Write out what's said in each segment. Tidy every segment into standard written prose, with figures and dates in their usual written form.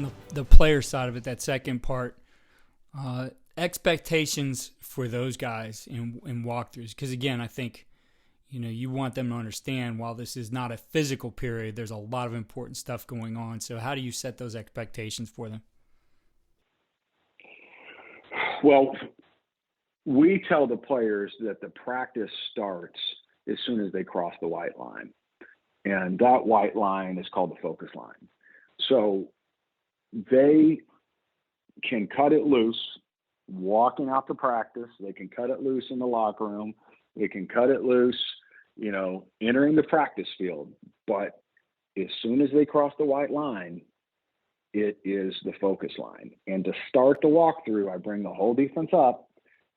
on the player side of it, that second part, expectations for those guys in walkthroughs. Because again, I think, you want them to understand while this is not a physical period, there's a lot of important stuff going on. So how do you set those expectations for them? Well, we tell the players that the practice starts as soon as they cross the white line. And that white line is called the focus line. So they can cut it loose walking out to practice. They can cut it loose in the locker room. They can cut it loose, entering the practice field. But as soon as they cross the white line, it is the focus line. And to start the walkthrough, I bring the whole defense up,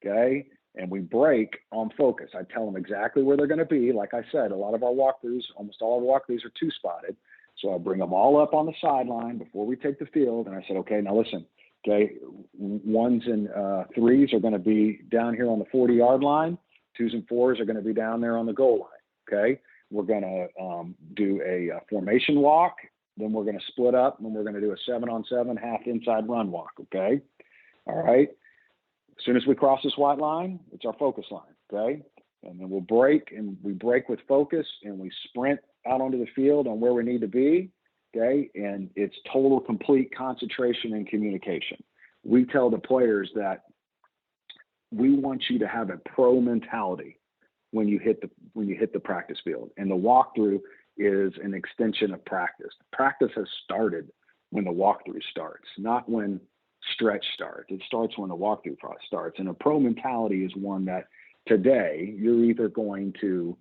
okay? And we break on focus. I tell them exactly where they're going to be. Like I said, a lot of our walkthroughs, almost all of our walkthroughs are two-spotted. So I bring them all up on the sideline before we take the field. And I said, okay, now listen, okay, ones and threes are going to be down here on the 40-yard line. Twos and fours are going to be down there on the goal line, okay? We're going to do a formation walk. Then we're going to split up, and we're going to do a 7-on-7 half inside run walk, okay? All right? As soon as we cross this white line, it's our focus line, okay? And then we'll break, and we break with focus, and we sprint out onto the field on where we need to be, okay? And it's total, complete concentration and communication. We tell the players that we want you to have a pro mentality when you hit the practice field. And the walkthrough is an extension of practice. Practice has started when the walkthrough starts, not when stretch starts. It starts when the walkthrough starts. And a pro mentality is one that today you're either going to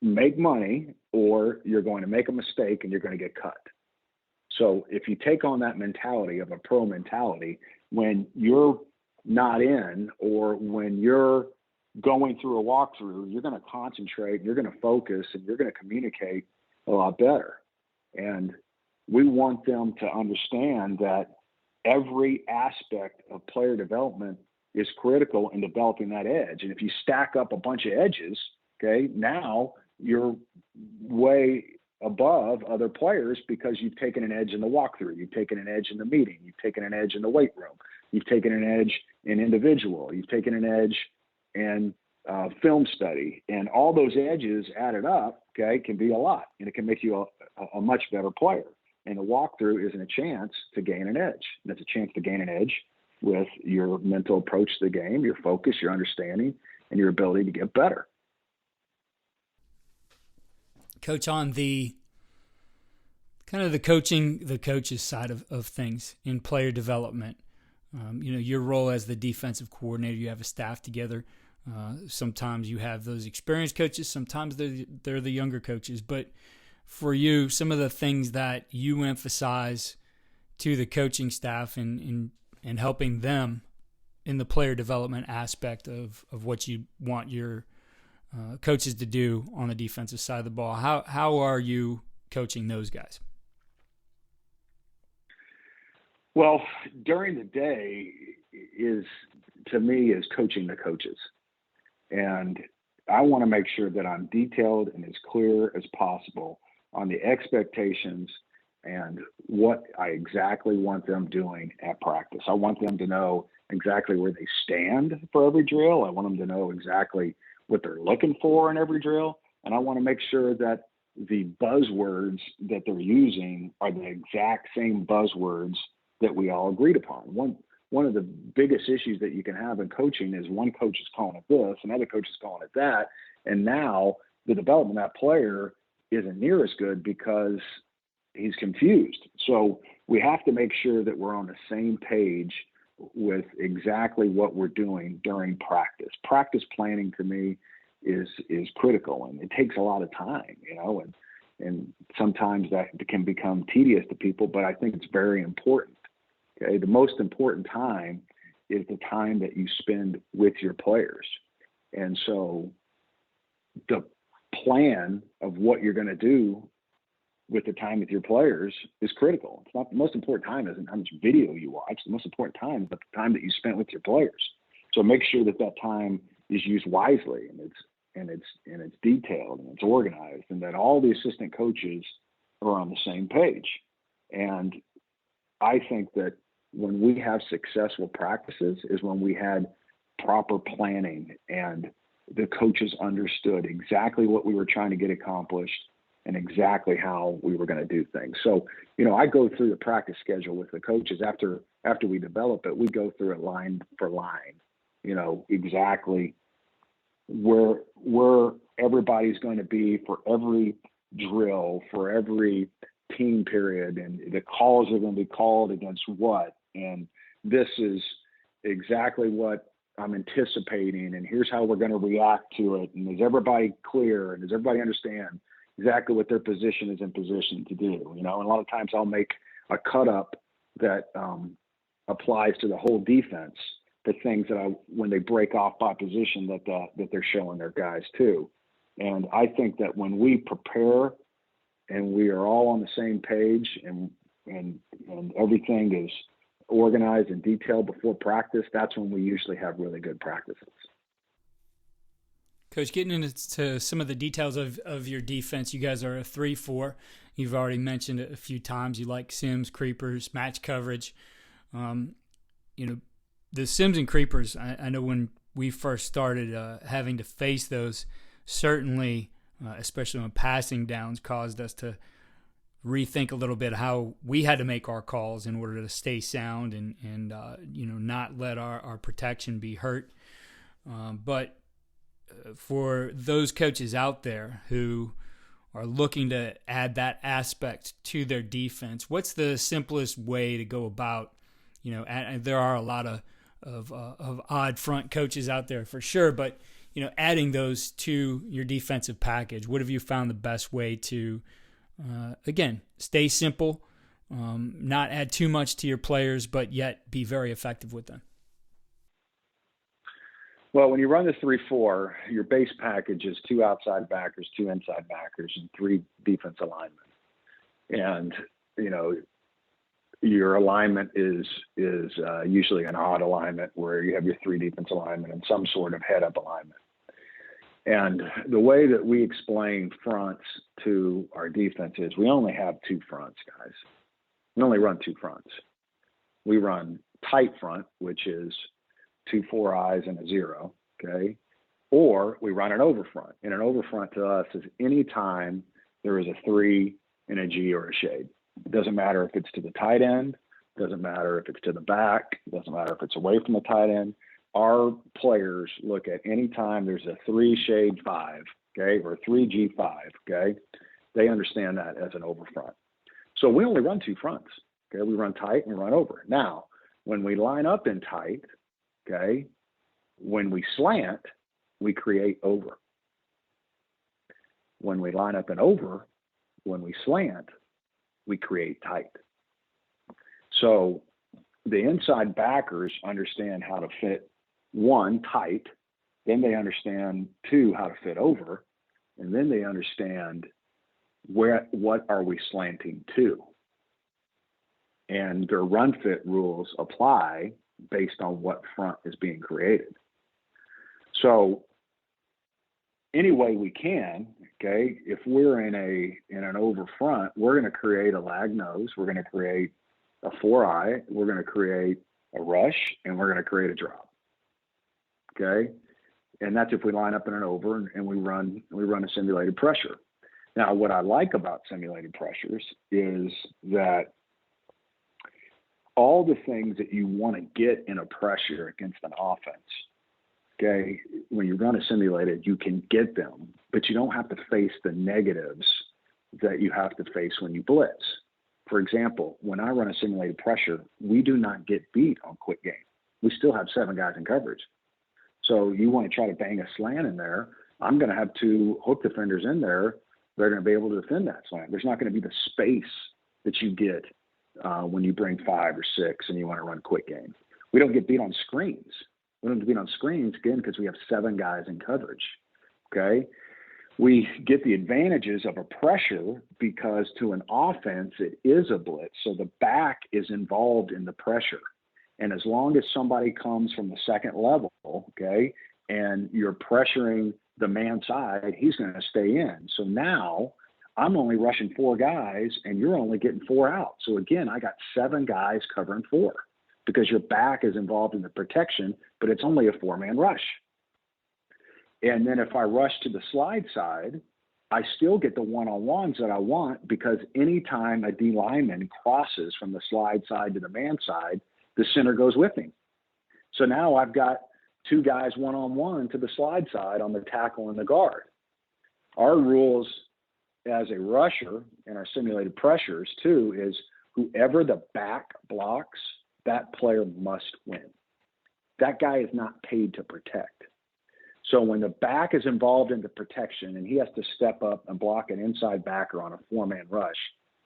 make money or you're going to make a mistake and you're going to get cut. So if you take on that mentality of a pro mentality, when you're not in or when you're going through a walkthrough, you're going to concentrate, you're going to focus, and you're going to communicate a lot better. And we want them to understand that every aspect of player development is critical in developing that edge. And if you stack up a bunch of edges, okay, now you're way above other players because you've taken an edge in the walkthrough, you've taken an edge in the meeting, you've taken an edge in the weight room, you've taken an edge in individual, you've taken an edge in film study, and all those edges added up, okay, can be a lot, and it can make you a much better player. And the walkthrough isn't a chance to gain an edge. And it's a chance to gain an edge with your mental approach to the game, your focus, your understanding, and your ability to get better. Coach, on the kind of the coach's side of things in player development, your role as the defensive coordinator, you have a staff together. Sometimes you have those experienced coaches, sometimes they're the younger coaches. But for you, some of the things that you emphasize to the coaching staff in helping them in the player development aspect of what you want your coaches to do on the defensive side of the ball, how are you coaching those guys? Well, during the day is coaching the coaches. And I want to make sure that I'm detailed and as clear as possible on the expectations and what I exactly want them doing at practice. I want them to know exactly where they stand for every drill. I want them to know exactly what they're looking for in every drill. And I want to make sure that the buzzwords that they're using are the exact same buzzwords that we all agreed upon. One of the biggest issues that you can have in coaching is one coach is calling it this, another coach is calling it that, and now the development of that player isn't near as good because he's confused. So we have to make sure that we're on the same page with exactly what we're doing during practice. Practice planning to me is critical, and it takes a lot of time, and sometimes that can become tedious to people, but I think it's very important. Okay, the most important time is the time that you spend with your players. And so the plan of what you're going to do with the time with your players is critical. It's not the most important time isn't how much video you watch. The most important time is the time that you spent with your players. So make sure that time is used wisely and it's detailed and it's organized, and that all the assistant coaches are on the same page. And I think that when we have successful practices is when we had proper planning and the coaches understood exactly what we were trying to get accomplished and exactly how we were going to do things. So, I go through the practice schedule with the coaches after we develop it. We go through it line for line, exactly where everybody's going to be for every drill, for every team period, and the calls are going to be called against what. And this is exactly what I'm anticipating, and here's how we're going to react to it. And is everybody clear? And does everybody understand exactly what their position is in position to do? And a lot of times I'll make a cut up that applies to the whole defense for things that when they break off by position that they're showing their guys too. And I think that when we prepare and we are all on the same page and everything is organized and detailed before practice, that's when we usually have really good practices. Coach, getting into some of the details of your defense, you guys are a 3-4. You've already mentioned it a few times. You like Sims, creepers, match coverage. The Sims and creepers, I know when we first started having to face those, certainly, especially when passing downs, caused us to rethink a little bit how we had to make our calls in order to stay sound and not let our protection be hurt. But for those coaches out there who are looking to add that aspect to their defense, what's the simplest way to go about? There are a lot of odd front coaches out there for sure, but adding those to your defensive package, what have you found the best way to again stay simple, not add too much to your players, but yet be very effective with them? Well, when you run the 3-4, your base package is 2 outside backers, 2 inside backers, and 3 defensive linemen. And your alignment is usually an odd alignment where you have your 3 defensive linemen and some sort of head-up alignment. And the way that we explain fronts to our defense is we only have 2 fronts, guys. We only run 2 fronts. We run tight front, which is 2 4 eyes and a 0, okay? Or we run an over front. And an over front to us is any time there is a 3 and a G or a shade. It doesn't matter if it's to the tight end. It doesn't matter if it's to the back. It doesn't matter if it's away from the tight end. Our players look at any time there's a 3 shade 5, okay, or 3G5, okay? They understand that as an over front. So we only run 2 fronts, okay? We run tight and we run over. Now, when we line up in tight, okay, when we slant, we create over. When we line up in over, when we slant, we create tight. So the inside backers understand how to fit 1, tight, then they understand 2, how to fit over, and then they understand what are we slanting to. And their run fit rules apply based on what front is being created. So any way we can, okay, if we're in an over front, we're going to create a lag nose, we're going to create a 4-eye, we're going to create a rush, and we're going to create a drop. Okay? And that's if we line up in an over and we run a simulated pressure. Now, what I like about simulated pressures is that all the things that you want to get in a pressure against an offense, okay, when you run a simulated, you can get them, but you don't have to face the negatives that you have to face when you blitz. For example, when I run a simulated pressure, we do not get beat on quick game. We still have 7 guys in coverage. So you want to try to bang a slant in there, I'm going to have 2 hook defenders in there. They're going to be able to defend that slant. There's not going to be the space that you get when you bring 5 or 6 and you want to run quick game. We don't get beat on screens. We don't get beat on screens, again, because we have 7 guys in coverage, okay? We get the advantages of a pressure because to an offense, it is a blitz. So the back is involved in the pressure. And as long as somebody comes from the second level, okay, and you're pressuring the man side, he's going to stay in. So now I'm only rushing 4 guys and you're only getting 4 out. So again, I got 7 guys covering 4 because your back is involved in the protection, but it's only a 4-man rush. And then if I rush to the slide side, I still get the one-on-ones that I want, because anytime a D lineman crosses from the slide side to the man side, the center goes with him. So now I've got 2 guys one-on-one to the slide side on the tackle and the guard. Our rules as a rusher and our simulated pressures too is whoever the back blocks, that player must win. That guy is not paid to protect. So when the back is involved in the protection and he has to step up and block an inside backer on a 4-man rush,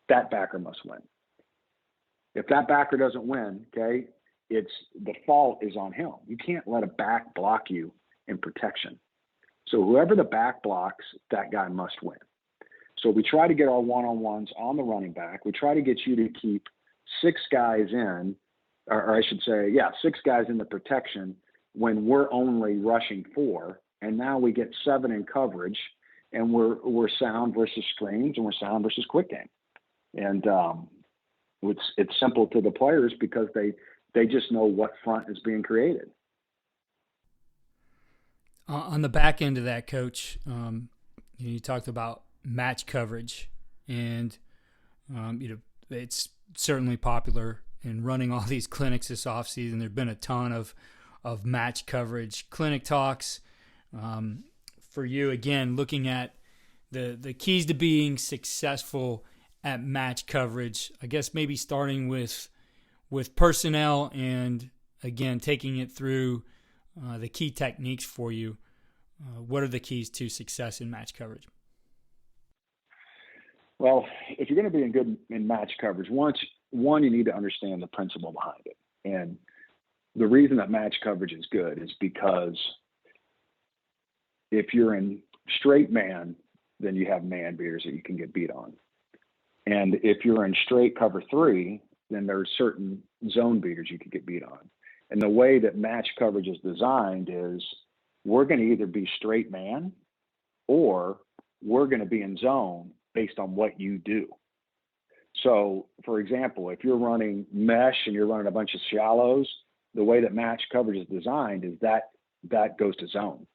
that backer must win. If that backer doesn't win, okay, it's the fault is on him. You can't let a back block you in protection. So whoever the back blocks, that guy must win. So we try to get our one-on-ones on the running back. We try to get you to keep 6 guys in, or I should say, 6 guys in the protection when we're only rushing 4, and now we get 7 in coverage, and we're sound versus screens, and we're sound versus quick game. And it's simple to the players because they just know what front is being created. On the back end of that, Coach, you talked about match coverage, and it's certainly popular in running all these clinics this offseason. There's been a ton of match coverage clinic talks. For you, again, looking at the keys to being successful at match coverage, I guess maybe starting with personnel and, again, taking it through the key techniques for you. What are the keys to success in match coverage? Well, if you're going to be in match coverage, one, you need to understand the principle behind it. And the reason that match coverage is good is because if you're in straight man, then you have man beaters that you can get beat on. And if you're in straight cover 3, then there's certain zone beaters you can get beat on. And the way that match coverage is designed is we're going to either be straight man or we're going to be in zone based on what you do. So, for example, if you're running mesh and you're running a bunch of shallows, the way that match coverage is designed is that goes to zone,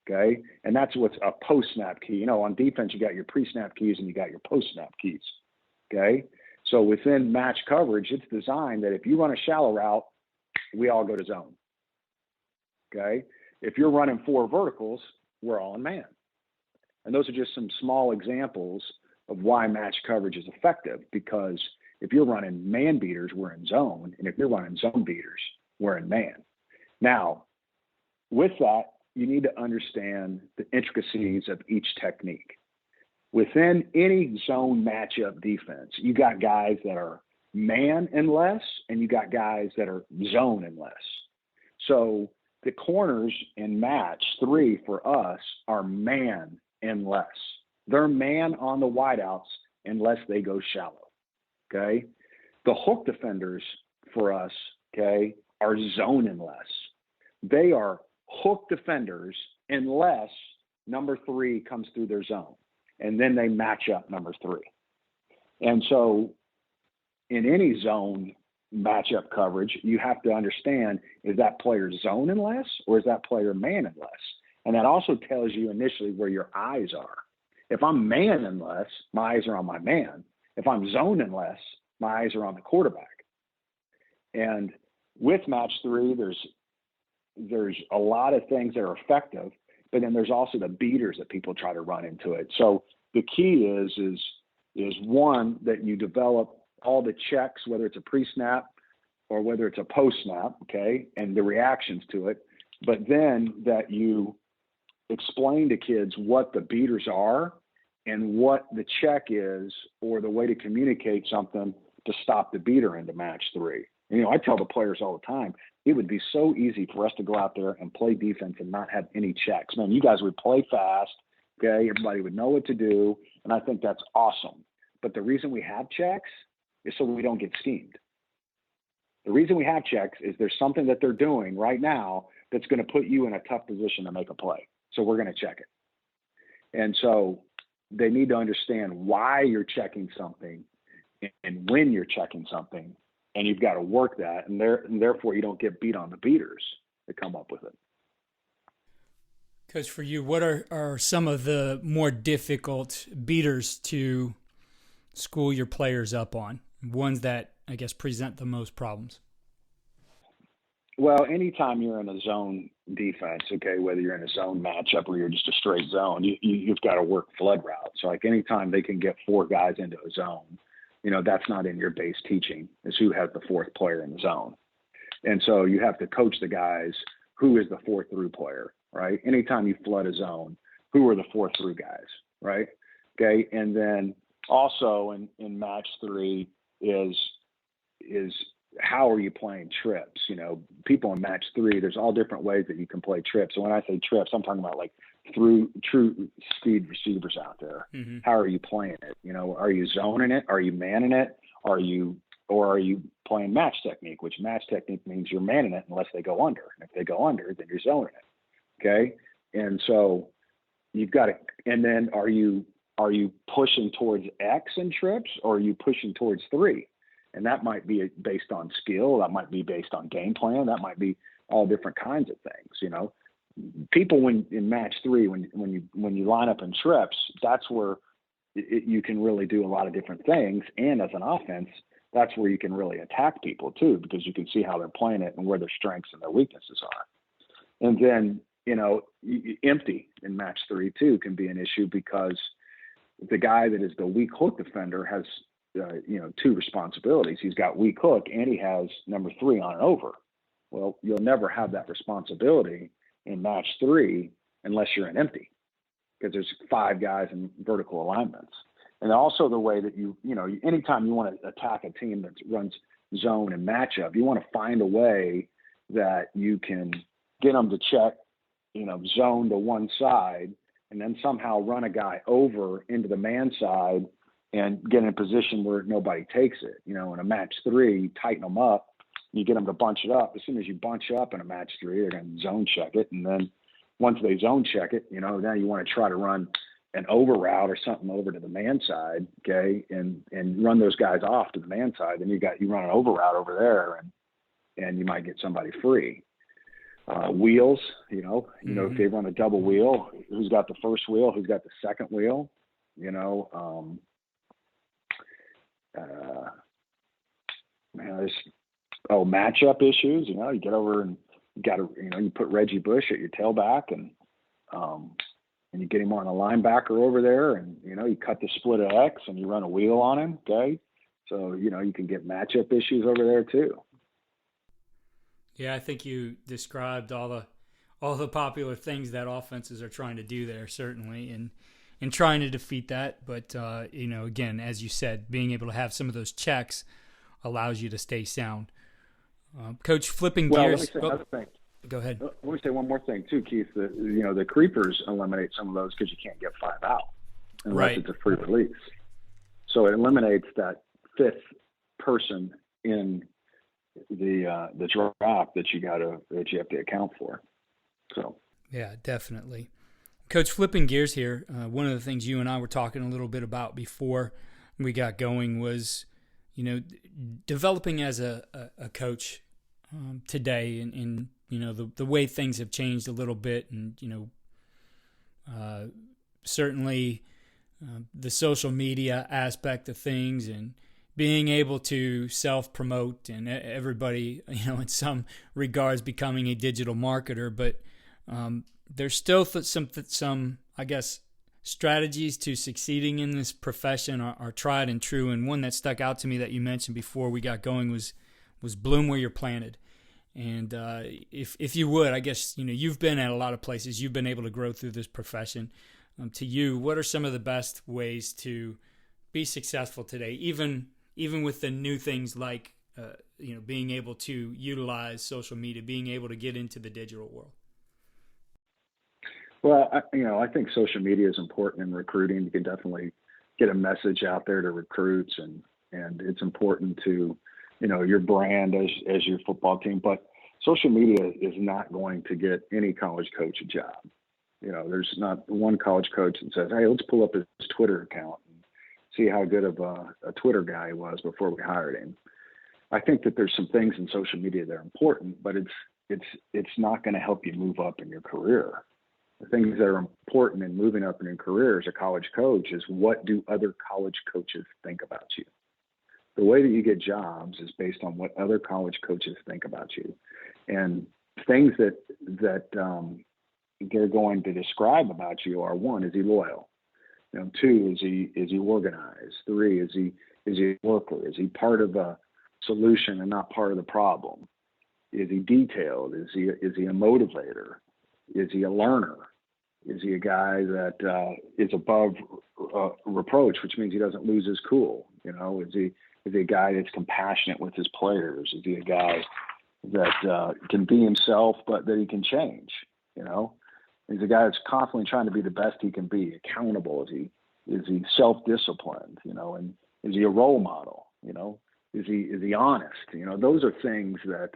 okay? And that's what's a post-snap key. On defense, you got your pre-snap keys and you got your post-snap keys, okay? So within match coverage, it's designed that if you run a shallow route, we all go to zone, okay? If you're running 4 verticals, we're all in man. And those are just some small examples of why match coverage is effective, because if you're running man beaters, we're in zone. And if you're running zone beaters, we're in man. Now, with that, you need to understand the intricacies of each technique. Within any zone matchup defense, you got guys that are man and less, and you got guys that are zone and less. So the corners in match 3 for us are man and less. They're man on the wideouts unless they go shallow, okay? The hook defenders for us, okay, are zone and less. They are hook defenders unless number 3 comes through their zone, and then they match up number 3. And so in any zone matchup coverage, you have to understand, is that player zone and less, or is that player man and less? And that also tells you initially where your eyes are. If I'm man and less, my eyes are on my man. If I'm zone and less, my eyes are on the quarterback. And with match 3, there's a lot of things that are effective, but then there's also the beaters that people try to run into it. So the key is one, that you develop all the checks, whether it's a pre-snap or whether it's a post-snap, okay, and the reactions to it, but then that you explain to kids what the beaters are and what the check is, or the way to communicate something to stop the beater into match 3. I tell the players all the time, it would be so easy for us to go out there and play defense and not have any checks. Man, you guys would play fast, okay? Everybody would know what to do, and I think that's awesome. But the reason we have checks is so we don't get schemed. The reason we have checks is there's something that they're doing right now that's going to put you in a tough position to make a play. So we're going to check it. And so they need to understand why you're checking something and when you're checking something, and you've got to work that, and therefore you don't get beat on the beaters that come up with it. Coach, for you, what are some of the more difficult beaters to school your players up on? Ones that, I guess, present the most problems? Well, anytime you're in a zone defense, okay, whether you're in a zone matchup or you're just a straight zone, you've got to work flood routes. So like anytime they can get 4 guys into a zone, that's not in your base teaching, is who has the 4th player in the zone. And so you have to coach the guys who is the 4th through player, right? Anytime you flood a zone, who are the 4th through guys, right? Okay. And then also in match 3 is how are you playing trips? People in match 3, there's all different ways that you can play trips. So when I say trips, I'm talking about like through true speed receivers out there. Mm-hmm. How are you playing it? Are you zoning it? Are you manning it? Are you playing match technique, which match technique means you're manning it unless they go under. And if they go under, then you're zoning it. Okay. And so you've got to, and then are you pushing towards X in trips, or are you pushing towards 3? And that might be based on skill. That might be based on game plan. That might be all different kinds of things. People in match 3, when you line up in trips, that's where you can really do a lot of different things. And as an offense, that's where you can really attack people too, because you can see how they're playing it and where their strengths and their weaknesses are. And then, empty in match 3 too can be an issue, because the guy that is the weak hook defender has 2 responsibilities. He's got weak hook and he has number 3 on and over. Well, you'll never have that responsibility in match 3 unless you're in empty, because there's 5 guys in vertical alignments. And also the way that anytime you want to attack a team that runs zone and matchup, you want to find a way that you can get them to check, zone to one side, and then somehow run a guy over into the man side and get in a position where nobody takes it. In a match 3, you tighten them up, you get them to bunch it up. As soon as you bunch up in a match 3, they're going to zone check it. And then once they zone check it, now you want to try to run an over route or something over to the man side, okay, and run those guys off to the man side. Then you run an over route over there, and you might get somebody free. Wheels, if they run a double wheel, who's got the first wheel, who's got the second wheel, matchup issues. You get over and you got to, you put Reggie Bush at your tailback, and you get him on a linebacker over there, and you cut the split of X and you run a wheel on him. Okay, so you can get matchup issues over there too. Yeah, I think you described all the popular things that offenses are trying to do there, certainly, and trying to defeat that. But again, as you said, being able to have some of those checks allows you to stay sound. Coach, flipping gears. Let me say another thing. Go ahead. Let me say one more thing too, Keith. The creepers eliminate some of those because you can't get 5 out unless it's a free release. So it eliminates that 5th person in the drop that you have to account for. So yeah, definitely. Coach, flipping gears here, one of the things you and I were talking a little bit about before we got going was, developing as a coach today, and the way things have changed a little bit, and certainly the social media aspect of things, and being able to self-promote, and everybody, in some regards becoming a digital marketer, but there's still some, I guess, strategies to succeeding in this profession are tried and true. And one that stuck out to me that you mentioned before we got going was bloom where you're planted. And if you would, I guess, you've been at a lot of places. You've been able to grow through this profession. To you, what are some of the best ways to be successful today, even with the new things like being able to utilize social media, being able to get into the digital world? Well, I think social media is important in recruiting. You can definitely get a message out there to recruits, and it's important to, your brand as your football team. But social media is not going to get any college coach a job. There's not one college coach that says, hey, let's pull up his Twitter account and see how good of a Twitter guy he was before we hired him. I think that there's some things in social media that are important, but it's not going to help you move up in your career. The things that are important in moving up in your career as a college coach is, what do other college coaches think about you? The way that you get jobs is based on what other college coaches think about you, and things that they're going to describe about you are: 1, is he loyal? 2, is he organized? 3, is he a worker? Is he part of a solution and not part of the problem? Is he detailed? Is he a motivator? Is he a learner? Is he a guy that is above reproach, which means he doesn't lose his cool? Is he a guy that's compassionate with his players? Is he a guy that can be himself, but that he can change? He's a guy that's constantly trying to be the best he can be. Accountable? Is he self-disciplined? And is he a role model? Is he honest? Those are things that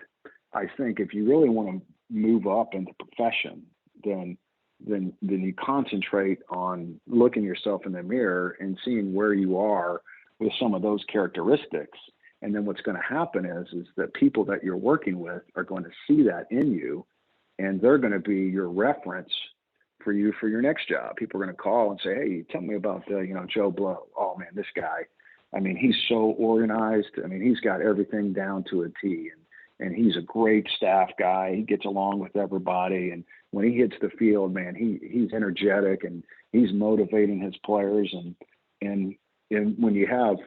I think, if you really want to move up in the profession, then you concentrate on looking yourself in the mirror and seeing where you are with some of those characteristics. And then what's going to happen is that people that you're working with are going to see that in you, and they're going to be your reference for you for your next job. People are going to call and say, hey, tell me about Joe Blow. Oh man, this guy, he's so organized. He's got everything down to a T, and he's a great staff guy. He gets along with everybody. And when he hits the field, man, he's energetic and he's motivating his players. And when you have,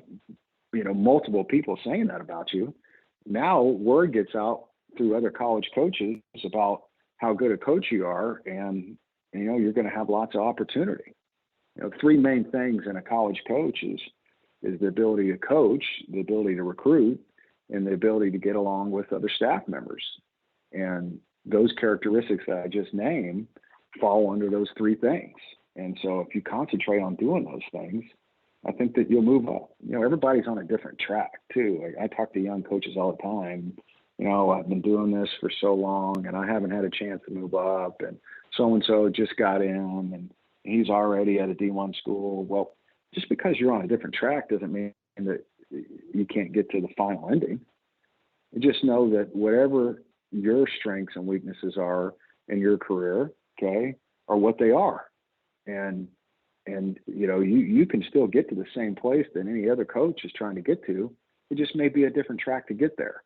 multiple people saying that about you, now word gets out through other college coaches about how good a coach you are. And, you're going to have lots of opportunity. 3 main things in a college coach is the ability to coach, the ability to recruit, and the ability to get along with other staff members. And those characteristics that I just named fall under those 3 things. And so if you concentrate on doing those things, I think that you'll move up. Everybody's on a different track too. I talk to young coaches all the time. I've been doing this for so long and I haven't had a chance to move up, and so-and-so just got in and he's already at a D1 school. Well, just because you're on a different track doesn't mean that you can't get to the final ending. You just know that whatever your strengths and weaknesses are in your career, are what they are. And you can still get to the same place that any other coach is trying to get to. It just may be a different track to get there.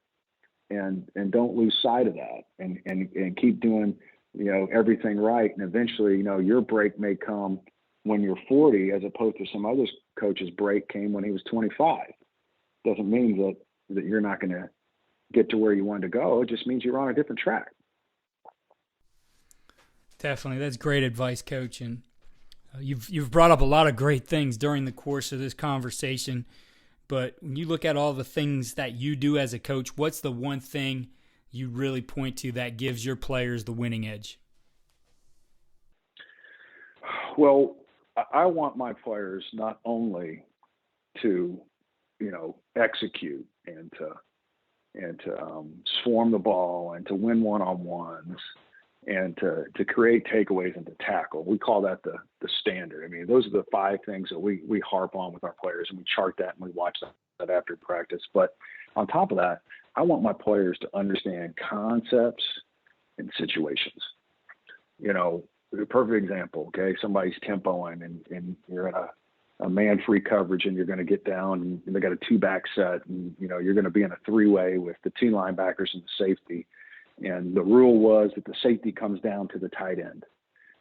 And don't lose sight of that, and keep doing, everything right. And eventually, your break may come when you're 40, as opposed to some other coach's break came when he was 25. Doesn't mean that you're not going to get to where you want to go. It just means you're on a different track. Definitely. That's great advice, Coach. And you've brought up a lot of great things during the course of this conversation. But when you look at all the things that you do as a coach, what's the one thing you really point to that gives your players the winning edge? Well, I want my players not only to, execute and to swarm the ball and to win one-on-ones and to create takeaways and to tackle. We call that the standard. Those are the 5 things that we harp on with our players, and we chart that and we watch that after practice. But on top of that, I want my players to understand concepts and situations. A perfect example, somebody's tempoing and you're in a man-free coverage and you're going to get down and they got a 2-back set and, you're going to be in a 3-way with the 2 linebackers and the safety. And the rule was that the safety comes down to the tight end.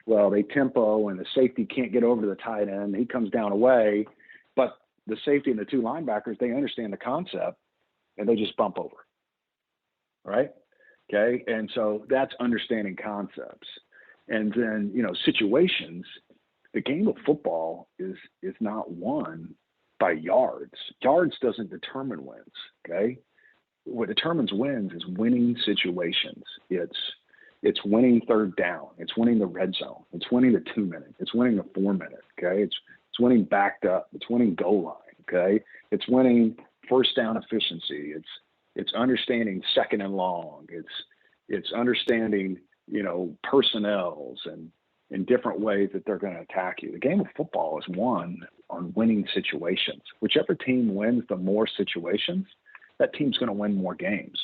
Well, they tempo and the safety can't get over to the tight end. He comes down away, but the safety and the 2 linebackers, they understand the concept and they just bump over. Right? Okay. And so that's understanding concepts. And then, situations. The game of football is not won by yards. Yards doesn't determine wins. Okay. What determines wins is winning situations. It's winning 3rd down. It's winning the red zone. It's winning the 2-minute. It's winning the 4-minute. Okay. It's winning backed up. It's winning goal line. Okay. It's winning 1st down efficiency. It's understanding 2nd and long. It's understanding, personnels in different ways that they're going to attack you. The game of football is won on winning situations. Whichever team wins the more situations, that team's going to win more games.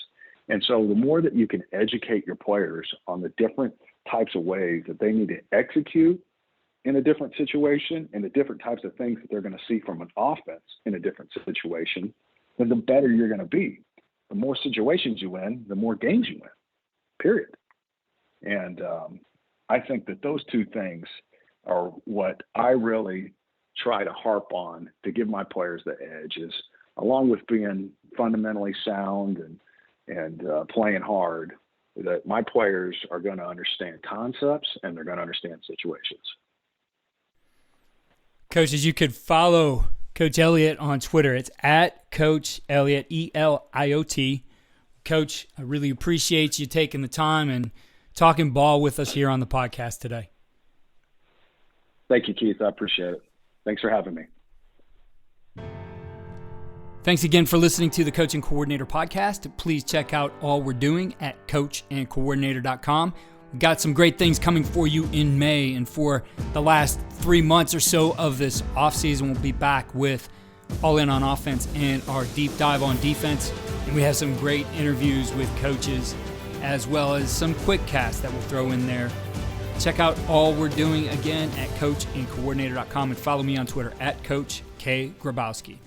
And so the more that you can educate your players on the different types of ways that they need to execute in a different situation and the different types of things that they're going to see from an offense in a different situation, then the better you're going to be. The more situations you win, the more games you win, period. And I think that those two things are what I really try to harp on to give my players the edge, is along with being fundamentally sound and playing hard, that my players are going to understand concepts and they're going to understand situations. Coaches, you could follow Coach Eliot on Twitter. It's at Coach Eliot, Eliot. Coach, I really appreciate you taking the time and talking ball with us here on the podcast today. Thank you, Keith. I appreciate it. Thanks for having me. Thanks again for listening to the Coach and Coordinator podcast. Please check out all we're doing at coachandcoordinator.com. We've got some great things coming for you in May, and for the last 3 months or so of this offseason, we'll be back with All In on Offense and our deep dive on defense. And we have some great interviews with coaches, as well as some quick casts that we'll throw in there. Check out all we're doing again at coachandcoordinator.com, and follow me on Twitter at Coach K. Grabowski.